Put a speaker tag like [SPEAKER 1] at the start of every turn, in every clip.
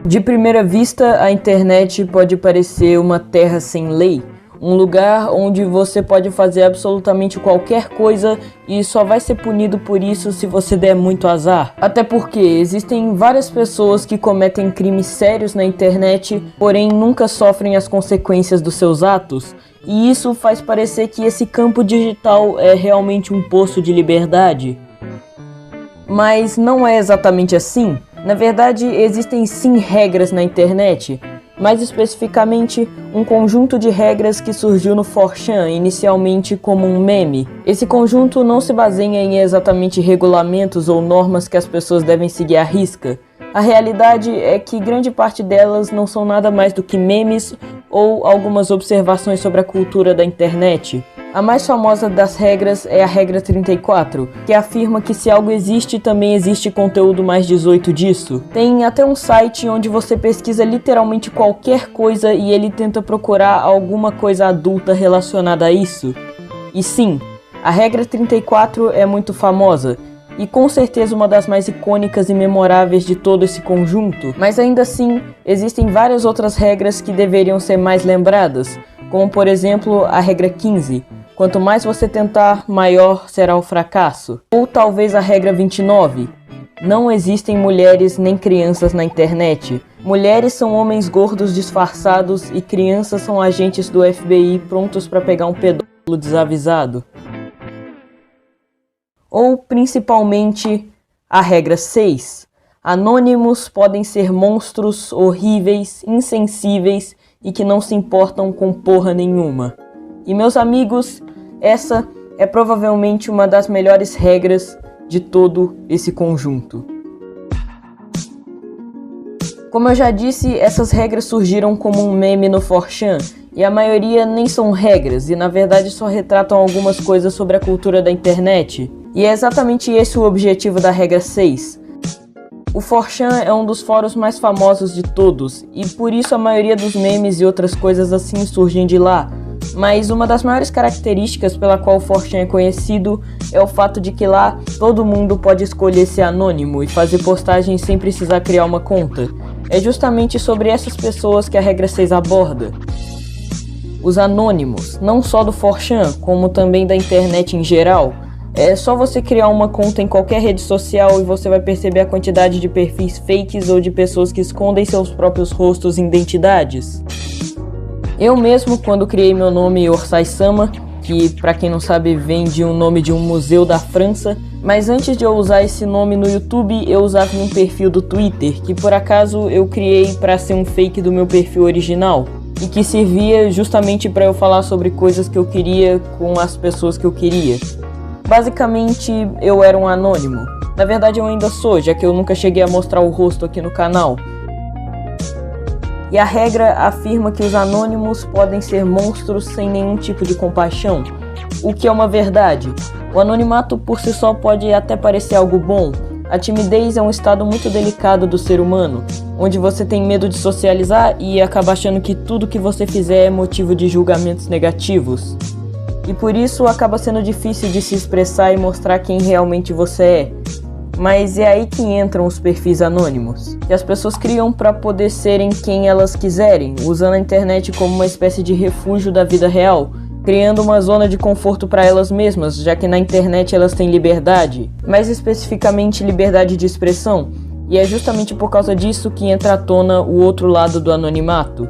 [SPEAKER 1] De primeira vista, a internet pode parecer uma terra sem lei, um lugar onde você pode fazer absolutamente qualquer coisa e só vai ser punido por isso se você der muito azar. Até porque existem várias pessoas que cometem crimes sérios na internet, porém nunca sofrem as consequências dos seus atos, e isso faz parecer que esse campo digital é realmente um poço de liberdade. Mas não é exatamente assim. Na verdade, existem sim regras na internet, mais especificamente um conjunto de regras que surgiu no 4chan inicialmente como um meme. Esse conjunto não se baseia em exatamente regulamentos ou normas que as pessoas devem seguir à risca. A realidade é que grande parte delas não são nada mais do que memes ou algumas observações sobre a cultura da internet. A mais famosa das regras é a regra 34, que afirma que se algo existe, também existe conteúdo mais 18 disso. Tem até um site onde você pesquisa literalmente qualquer coisa e ele tenta procurar alguma coisa adulta relacionada a isso. E sim, a regra 34 é muito famosa, e com certeza uma das mais icônicas e memoráveis de todo esse conjunto, mas ainda assim, existem várias outras regras que deveriam ser mais lembradas, como por exemplo a regra 15, quanto mais você tentar, maior será o fracasso. Ou talvez a regra 29, não existem mulheres nem crianças na internet. Mulheres são homens gordos disfarçados e crianças são agentes do FBI prontos para pegar um pedófilo desavisado. Ou principalmente a regra 6, anônimos podem ser monstros horríveis, insensíveis e que não se importam com porra nenhuma. E meus amigos, essa é provavelmente uma das melhores regras de todo esse conjunto. Como eu já disse, essas regras surgiram como um meme no 4chan, e a maioria nem são regras, e na verdade só retratam algumas coisas sobre a cultura da internet. E é exatamente esse o objetivo da regra 6. O 4chan é um dos fóruns mais famosos de todos, e por isso a maioria dos memes e outras coisas assim surgem de lá. Mas uma das maiores características pela qual o 4chan é conhecido é o fato de que lá todo mundo pode escolher ser anônimo e fazer postagens sem precisar criar uma conta. É justamente sobre essas pessoas que a regra 6 aborda. Os anônimos, não só do 4chan, como também da internet em geral. É só você criar uma conta em qualquer rede social e você vai perceber a quantidade de perfis fakes ou de pessoas que escondem seus próprios rostos e identidades. Eu mesmo, quando criei meu nome Orsay-sama, que pra quem não sabe vem de um nome de um museu da França, mas antes de eu usar esse nome no YouTube, eu usava um perfil do Twitter, que por acaso eu criei pra ser um fake do meu perfil original, e que servia justamente pra eu falar sobre coisas que eu queria com as pessoas que eu queria. Basicamente, eu era um anônimo. Na verdade, eu ainda sou, já que eu nunca cheguei a mostrar o rosto aqui no canal. E a regra afirma que os anônimos podem ser monstros sem nenhum tipo de compaixão, o que é uma verdade. O anonimato por si só pode até parecer algo bom. A timidez é um estado muito delicado do ser humano, onde você tem medo de socializar e acaba achando que tudo que você fizer é motivo de julgamentos negativos. E por isso acaba sendo difícil de se expressar e mostrar quem realmente você é. Mas é aí que entram os perfis anônimos, que as pessoas criam para poder serem quem elas quiserem, usando a internet como uma espécie de refúgio da vida real, criando uma zona de conforto para elas mesmas, já que na internet elas têm liberdade, mais especificamente liberdade de expressão, e é justamente por causa disso que entra à tona o outro lado do anonimato.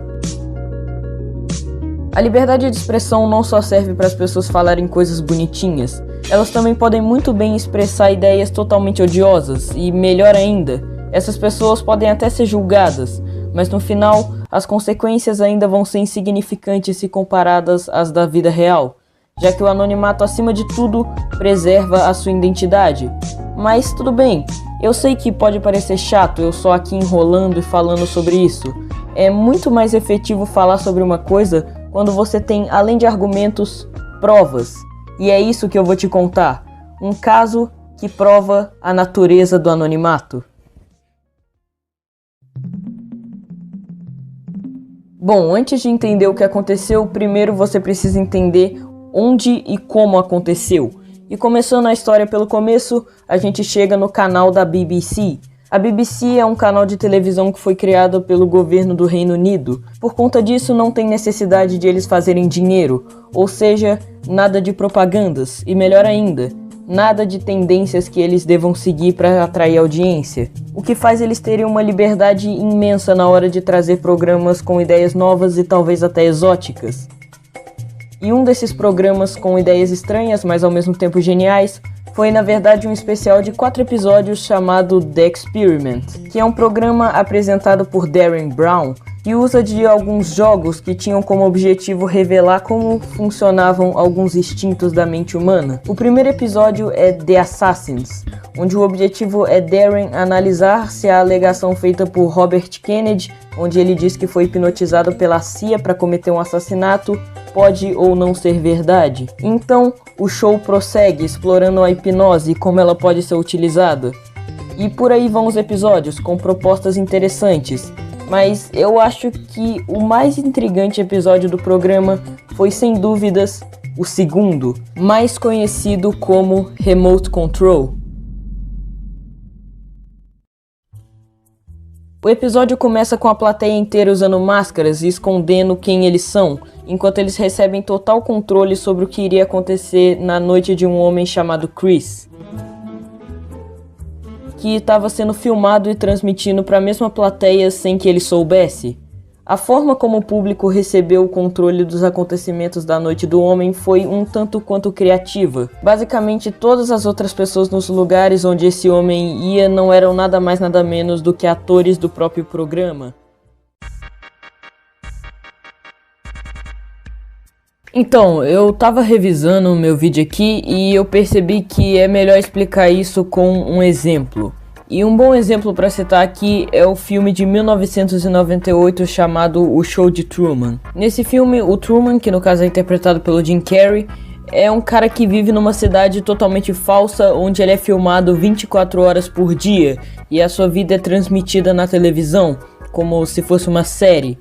[SPEAKER 1] A liberdade de expressão não só serve para as pessoas falarem coisas bonitinhas, elas também podem muito bem expressar ideias totalmente odiosas e, melhor ainda, essas pessoas podem até ser julgadas, mas no final as consequências ainda vão ser insignificantes se comparadas às da vida real, já que o anonimato acima de tudo preserva a sua identidade. Mas tudo bem, eu sei que pode parecer chato eu só aqui enrolando e falando sobre isso. É muito mais efetivo falar sobre uma coisa quando você tem, além de argumentos, provas. E é isso que eu vou te contar. Um caso que prova a natureza do anonimato. Bom, antes de entender o que aconteceu, primeiro você precisa entender onde e como aconteceu. E começando a história pelo começo, a gente chega no canal da BBC. A BBC é um canal de televisão que foi criado pelo governo do Reino Unido. Por conta disso, não tem necessidade de eles fazerem dinheiro, ou seja, nada de propagandas, e melhor ainda, nada de tendências que eles devam seguir para atrair audiência, o que faz eles terem uma liberdade imensa na hora de trazer programas com ideias novas e talvez até exóticas. E um desses programas com ideias estranhas, mas ao mesmo tempo geniais, foi na verdade um especial de 4 episódios chamado The Experiment, que é um programa apresentado por Derren Brown e usa de alguns jogos que tinham como objetivo revelar como funcionavam alguns instintos da mente humana. O primeiro episódio é The Assassins, onde o objetivo é Derren analisar se a alegação feita por Robert Kennedy, onde ele diz que foi hipnotizado pela CIA para cometer um assassinato, pode ou não ser verdade. Então, o show prossegue explorando a hipnose e como ela pode ser utilizada. E por aí vão os episódios, com propostas interessantes. Mas eu acho que o mais intrigante episódio do programa foi, sem dúvidas, o segundo, mais conhecido como Remote Control. O episódio começa com a plateia inteira usando máscaras e escondendo quem eles são, enquanto eles recebem total controle sobre o que iria acontecer na noite de um homem chamado Chris, que estava sendo filmado e transmitindo para a mesma plateia sem que ele soubesse. A forma como o público recebeu o controle dos acontecimentos da noite do homem foi um tanto quanto criativa. Basicamente, todas as outras pessoas nos lugares onde esse homem ia não eram nada mais nada menos do que atores do próprio programa. Então, eu tava revisando o meu vídeo aqui e eu percebi que é melhor explicar isso com um exemplo. E um bom exemplo para citar aqui é o filme de 1998 chamado O Show de Truman. Nesse filme, o Truman, que no caso é interpretado pelo Jim Carrey, é um cara que vive numa cidade totalmente falsa, onde ele é filmado 24 horas por dia e a sua vida é transmitida na televisão, como se fosse uma série,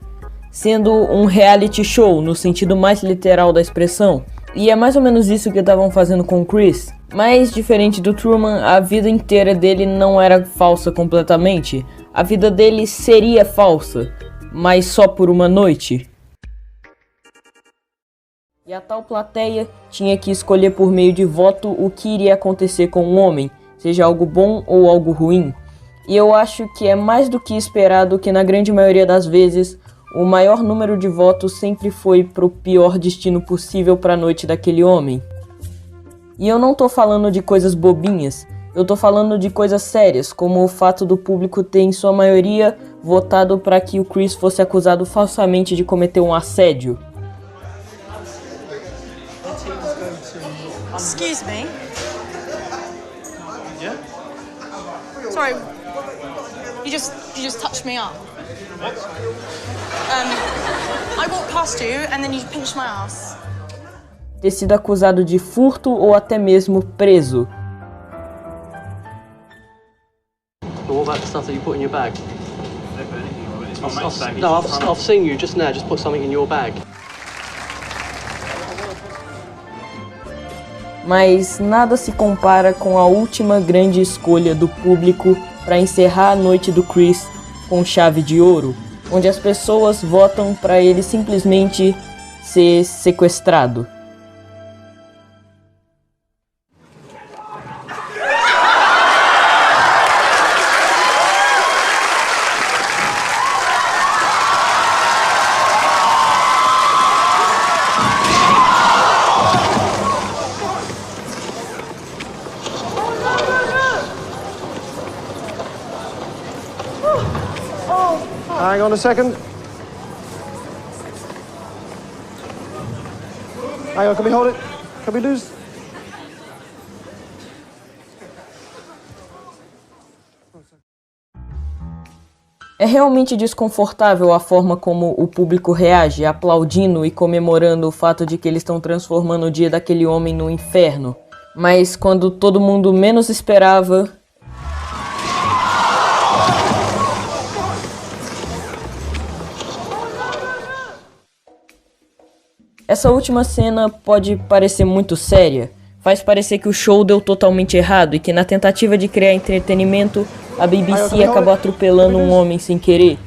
[SPEAKER 1] sendo um reality show no sentido mais literal da expressão. E é mais ou menos isso que estavam fazendo com o Chris. Mas, diferente do Truman, a vida inteira dele não era falsa completamente. A vida dele seria falsa, mas só por uma noite. E a tal plateia tinha que escolher por meio de voto o que iria acontecer com o homem, seja algo bom ou algo ruim. E eu acho que é mais do que esperado que na grande maioria das vezes o maior número de votos sempre foi pro pior destino possível para a noite daquele homem. E eu não tô falando de coisas bobinhas, eu tô falando de coisas sérias, como o fato do público ter em sua maioria votado para que o Chris fosse acusado falsamente de cometer um assédio.
[SPEAKER 2] Excuse me. Yeah? Sorry. You just touched me up. What? I walked past you and then you pinched my ass.
[SPEAKER 1] Ter sido acusado de furto ou até mesmo preso.
[SPEAKER 3] But what about the stuff that you put in your bag? I've seen you just now. Just put something in your bag.
[SPEAKER 1] Mas nada se compara com a última grande escolha do público para encerrar a noite do Chris com chave de ouro, onde as pessoas votam para ele simplesmente ser sequestrado.
[SPEAKER 4] Hang on a second. Hang on, can we hold it? Can we lose?
[SPEAKER 1] É realmente desconfortável a forma como o público reage, aplaudindo e comemorando o fato de que eles estão transformando o dia daquele homem no inferno. Mas quando todo mundo menos esperava... Essa última cena pode parecer muito séria, faz parecer que o show deu totalmente errado e que na tentativa de criar entretenimento, a BBC acabou atropelando um homem sem querer,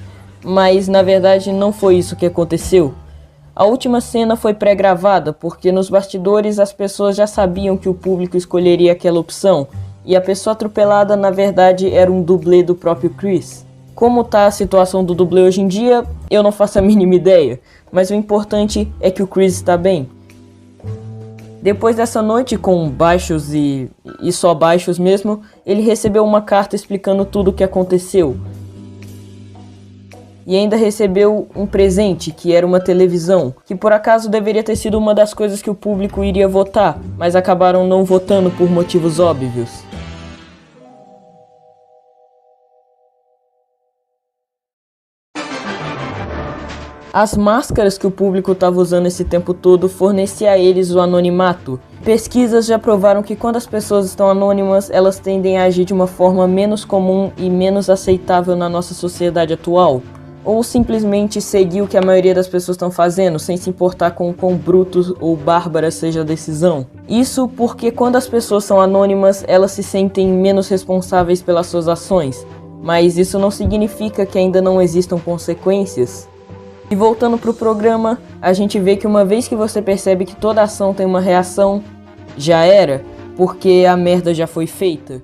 [SPEAKER 1] mas na verdade não foi isso que aconteceu. A última cena foi pré-gravada porque nos bastidores as pessoas já sabiam que o público escolheria aquela opção, e a pessoa atropelada na verdade era um dublê do próprio Chris. Como tá a situação do dublê hoje em dia, eu não faço a mínima ideia, mas o importante é que o Chris está bem. Depois dessa noite com baixos e só baixos mesmo, ele recebeu uma carta explicando tudo o que aconteceu. E ainda recebeu um presente, que era uma televisão, que por acaso deveria ter sido uma das coisas que o público iria votar, mas acabaram não votando por motivos óbvios. As máscaras que o público estava usando esse tempo todo fornecia a eles o anonimato. Pesquisas já provaram que quando as pessoas estão anônimas, elas tendem a agir de uma forma menos comum e menos aceitável na nossa sociedade atual. Ou simplesmente seguir o que a maioria das pessoas estão fazendo, sem se importar com o quão bruto ou bárbara seja a decisão. Isso porque quando as pessoas são anônimas, elas se sentem menos responsáveis pelas suas ações. Mas isso não significa que ainda não existam consequências. E voltando pro programa, a gente vê que uma vez que você percebe que toda ação tem uma reação, já era, porque a merda já foi feita.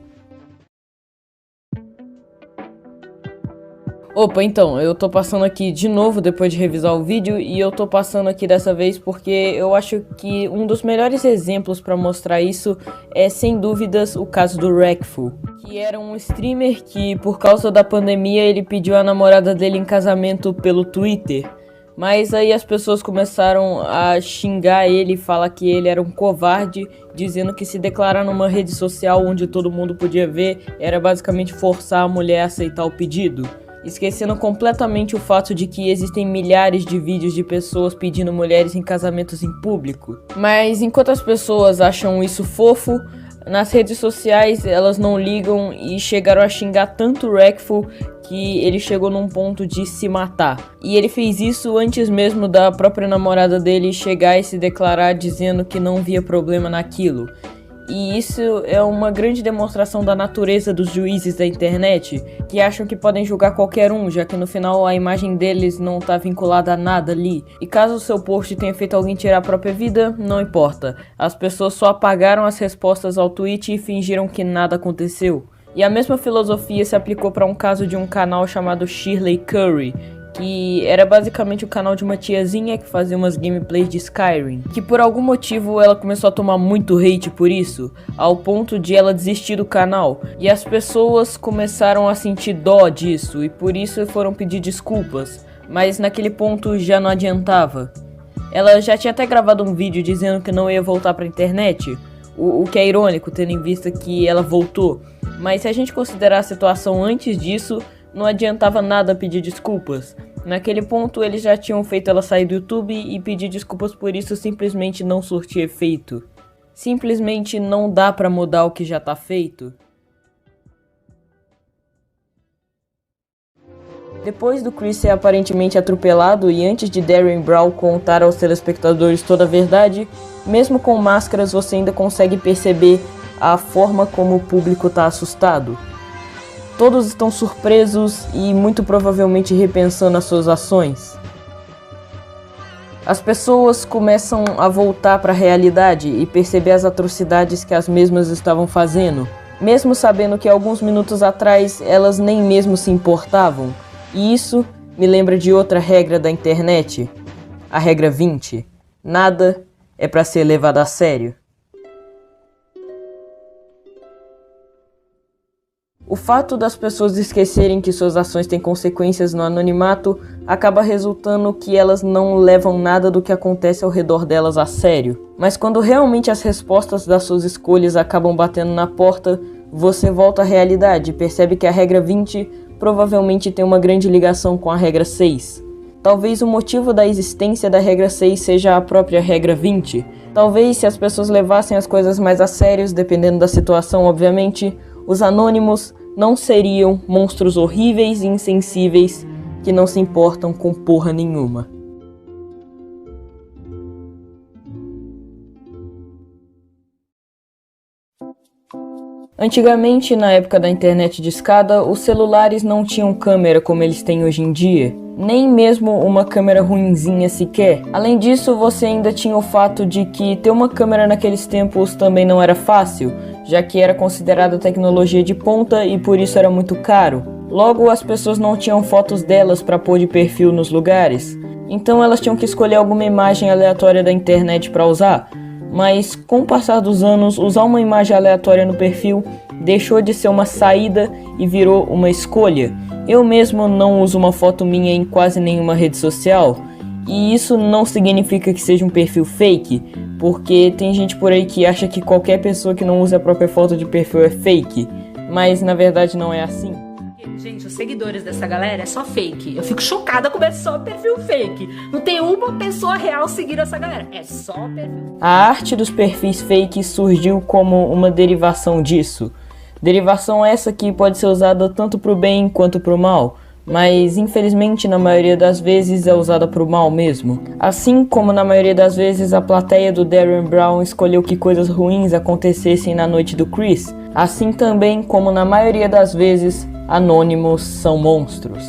[SPEAKER 1] Opa, então, eu tô passando aqui de novo depois de revisar o vídeo, e eu tô passando aqui dessa vez porque eu acho que um dos melhores exemplos pra mostrar isso é sem dúvidas o caso do Wreckful, que era um streamer que por causa da pandemia ele pediu a namorada dele em casamento pelo Twitter. Mas aí as pessoas começaram a xingar ele e falar que ele era um covarde, dizendo que se declarar numa rede social onde todo mundo podia ver era basicamente forçar a mulher a aceitar o pedido. Esquecendo completamente o fato de que existem milhares de vídeos de pessoas pedindo mulheres em casamentos em público. Mas enquanto as pessoas acham isso fofo, nas redes sociais elas não ligam e chegaram a xingar tanto o Wreckful que ele chegou num ponto de se matar. E ele fez isso antes mesmo da própria namorada dele chegar e se declarar dizendo que não via problema naquilo. E isso é uma grande demonstração da natureza dos juízes da internet, que acham que podem julgar qualquer um, já que no final a imagem deles não está vinculada a nada ali. E caso o seu post tenha feito alguém tirar a própria vida, não importa. As pessoas só apagaram as respostas ao tweet e fingiram que nada aconteceu. E a mesma filosofia se aplicou para um caso de um canal chamado Shirley Curry, que era basicamente o canal de uma tiazinha que fazia umas gameplays de Skyrim, que por algum motivo ela começou a tomar muito hate por isso, ao ponto de ela desistir do canal, e as pessoas começaram a sentir dó disso, e por isso foram pedir desculpas, mas naquele ponto já não adiantava. Ela já tinha até gravado um vídeo dizendo que não ia voltar pra internet, o que é irônico, tendo em vista que ela voltou, mas se a gente considerar a situação antes disso, não adiantava nada pedir desculpas. Naquele ponto eles já tinham feito ela sair do YouTube e pedir desculpas por isso simplesmente não surtir efeito. Simplesmente não dá pra mudar o que já tá feito. Depois do Chris ser aparentemente atropelado e antes de Darren Brown contar aos telespectadores toda a verdade, mesmo com máscaras você ainda consegue perceber a forma como o público tá assustado. Todos estão surpresos e muito provavelmente repensando as suas ações. As pessoas começam a voltar para a realidade e perceber as atrocidades que as mesmas estavam fazendo, mesmo sabendo que alguns minutos atrás elas nem mesmo se importavam. E isso me lembra de outra regra da internet, a regra 20. Nada é para ser levado a sério. O fato das pessoas esquecerem que suas ações têm consequências no anonimato acaba resultando que elas não levam nada do que acontece ao redor delas a sério. Mas quando realmente as respostas das suas escolhas acabam batendo na porta, você volta à realidade e percebe que a regra 20 provavelmente tem uma grande ligação com a regra 6. Talvez o motivo da existência da regra 6 seja a própria regra 20. Talvez se as pessoas levassem as coisas mais a sérios, dependendo da situação obviamente, os anônimos não seriam monstros horríveis e insensíveis que não se importam com porra nenhuma. Antigamente, na época da internet discada, os celulares não tinham câmera como eles têm hoje em dia, nem mesmo uma câmera ruinzinha sequer. Além disso, você ainda tinha o fato de que ter uma câmera naqueles tempos também não era fácil, já que era considerada tecnologia de ponta e por isso era muito caro. Logo, as pessoas não tinham fotos delas para pôr de perfil nos lugares, então elas tinham que escolher alguma imagem aleatória da internet para usar. Mas com o passar dos anos, usar uma imagem aleatória no perfil deixou de ser uma saída e virou uma escolha. Eu mesmo não uso uma foto minha em quase nenhuma rede social, e isso não significa que seja um perfil fake, porque tem gente por aí que acha que qualquer pessoa que não usa a própria foto de perfil é fake, mas na verdade não é assim.
[SPEAKER 5] Gente, os seguidores dessa galera é só fake. Eu fico chocada como é só perfil fake. Não tem uma pessoa real seguindo essa galera. É só perfil.
[SPEAKER 1] A arte dos perfis fake surgiu como uma derivação disso. Derivação essa que pode ser usada tanto pro bem quanto pro mal, mas infelizmente na maioria das vezes é usada pro mal mesmo. Assim como na maioria das vezes a plateia do Derren Brown escolheu que coisas ruins acontecessem na noite do Chris, assim também como na maioria das vezes anônimos são monstros.